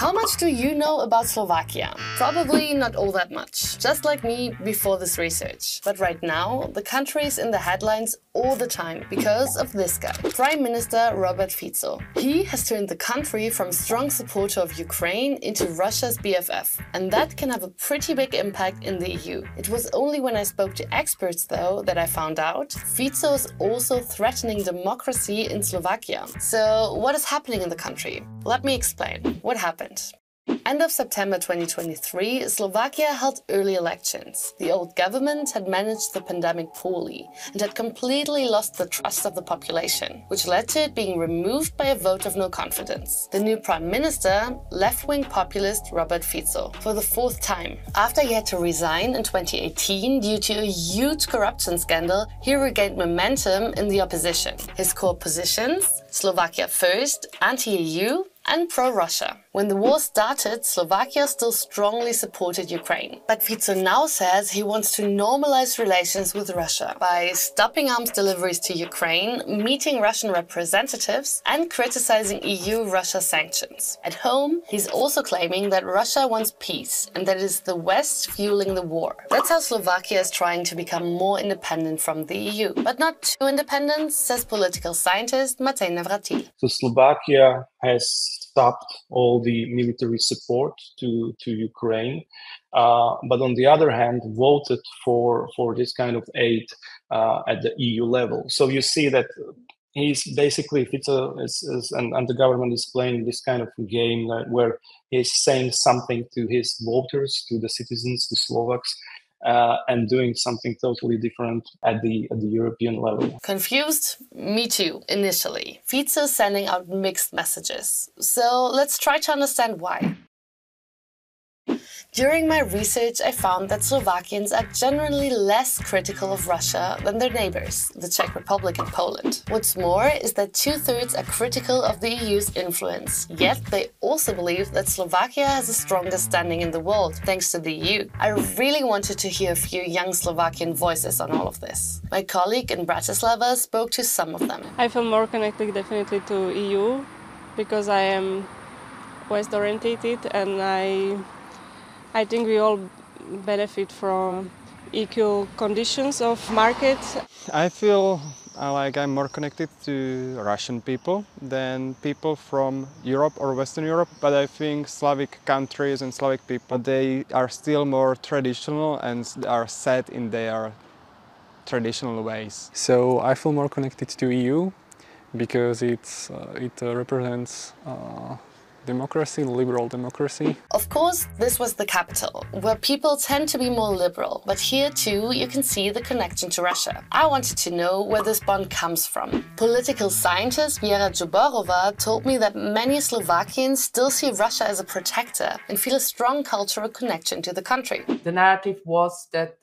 How much do you know about Slovakia? Probably not all that much, just like me before this research. But right now, the country is in the headlines all the time because of this guy, Prime Minister Robert Fico. He has turned the country from strong supporter of Ukraine into Russia's BFF, and that can have a pretty big impact in the EU. It was only when I spoke to experts, though, that I found out Fico is also threatening democracy in Slovakia. So what is happening in the country? Let me explain. What happened? End of September 2023, Slovakia held early elections. The old government had managed the pandemic poorly and had completely lost the trust of the population, which led to it being removed by a vote of no confidence. The new prime minister, left-wing populist Robert Fico, for the fourth time. After he had to resign in 2018 due to a huge corruption scandal, he regained momentum in the opposition. His core positions: Slovakia first, anti-EU, and pro-Russia. When the war started, Slovakia still strongly supported Ukraine. But Fico now says he wants to normalize relations with Russia by stopping arms deliveries to Ukraine, meeting Russian representatives, and criticizing EU-Russia sanctions. At home, he's also claiming that Russia wants peace and that it is the West fueling the war. That's how Slovakia is trying to become more independent from the EU. But not too independent, says political scientist Mladí. So Slovakia has stopped all the military support to Ukraine, but on the other hand, voted for this kind of aid at the EU level. So you see that he's basically, and the government is playing this kind of game where he's saying something to his voters, to the citizens, to Slovaks, and doing something totally different at the European level. Confused? Me too, initially. Fico sending out mixed messages. So let's try to understand why. During my research, I found that Slovakians are generally less critical of Russia than their neighbors, the Czech Republic and Poland. What's more is that 2/3 are critical of the EU's influence, yet they also believe that Slovakia has the strongest standing in the world, thanks to the EU. I really wanted to hear a few young Slovakian voices on all of this. My colleague in Bratislava spoke to some of them. I feel more connected definitely to EU, because I am West-oriented and I think we all benefit from equal conditions of markets. I feel like I'm more connected to Russian people than people from Europe or Western Europe, but I think Slavic countries and Slavic people, they are still more traditional and are set in their traditional ways. So I feel more connected to EU because it represents democracy, liberal democracy. Of course, this was the capital, where people tend to be more liberal, but here too you can see the connection to Russia. I wanted to know where this bond comes from. Political scientist Věra Joubarová told me that many Slovakians still see Russia as a protector and feel a strong cultural connection to the country. The narrative was that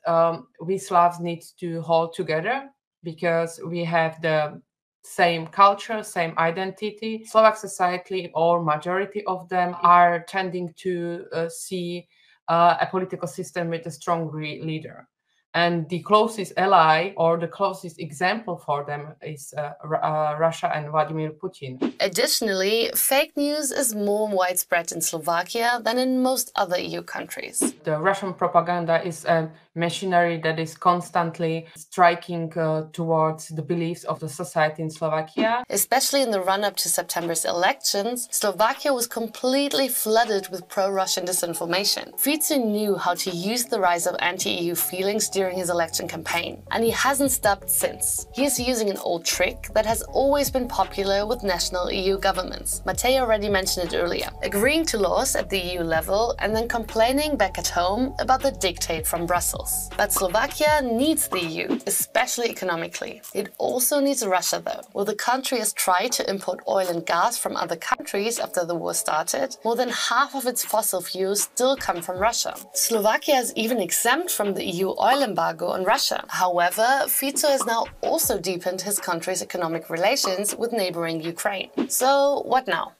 we Slavs need to hold together because we have the same culture, same identity. Slovak society, or majority of them, are tending to see a political system with a strong leader. And the closest ally or the closest example for them is Russia and Vladimir Putin. Additionally, fake news is more widespread in Slovakia than in most other EU countries. The Russian propaganda is a machinery that is constantly striking towards the beliefs of the society in Slovakia. Especially in the run-up to September's elections, Slovakia was completely flooded with pro-Russian disinformation. Fico knew how to use the rise of anti-EU feelings during his election campaign, and he hasn't stopped since. He is using an old trick that has always been popular with national EU governments. Matej already mentioned it earlier. Agreeing to laws at the EU level and then complaining back at home about the dictate from Brussels. But Slovakia needs the EU, especially economically. It also needs Russia though. While the country has tried to import oil and gas from other countries after the war started, more than half of its fossil fuels still come from Russia. Slovakia is even exempt from the EU oil embargo on Russia. However, Fico has now also deepened his country's economic relations with neighboring Ukraine. So what now?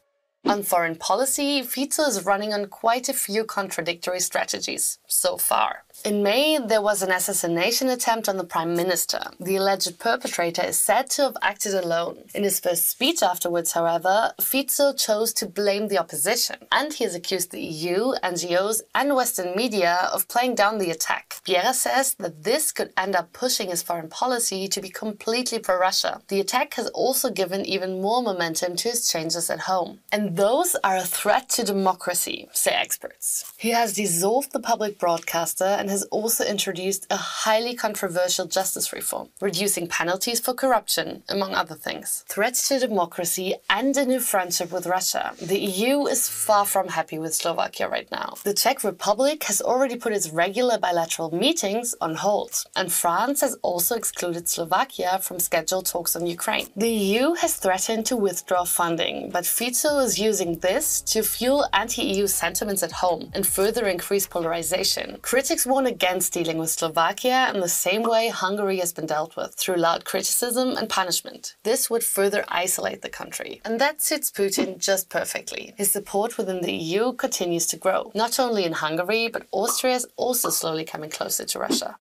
On foreign policy, Fico is running on quite a few contradictory strategies so far. In May, there was an assassination attempt on the Prime Minister. The alleged perpetrator is said to have acted alone. In his first speech afterwards, however, Fico chose to blame the opposition, and he has accused the EU, NGOs, and Western media of playing down the attack. Pierre says that this could end up pushing his foreign policy to be completely pro-Russia. The attack has also given even more momentum to his changes at home. And those are a threat to democracy, say experts. He has dissolved the public broadcaster and has also introduced a highly controversial justice reform, reducing penalties for corruption, among other things. Threats to democracy and a new friendship with Russia. The EU is far from happy with Slovakia right now. The Czech Republic has already put its regular bilateral meetings on hold, and France has also excluded Slovakia from scheduled talks on Ukraine. The EU has threatened to withdraw funding, but Fico is using this to fuel anti-EU sentiments at home and further increase polarization. Critics warn against dealing with Slovakia in the same way Hungary has been dealt with, through loud criticism and punishment. This would further isolate the country. And that suits Putin just perfectly. His support within the EU continues to grow. Not only in Hungary, but Austria is also slowly coming closer to Russia.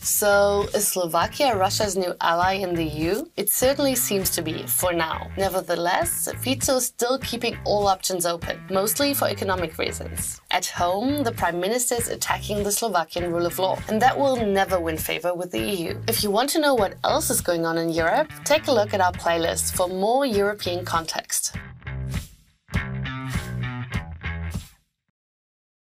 So, is Slovakia Russia's new ally in the EU? It certainly seems to be, for now. Nevertheless, Fico is still keeping all options open, mostly for economic reasons. At home, the Prime Minister is attacking the Slovakian rule of law, and that will never win favor with the EU. If you want to know what else is going on in Europe, take a look at our playlist for more European context.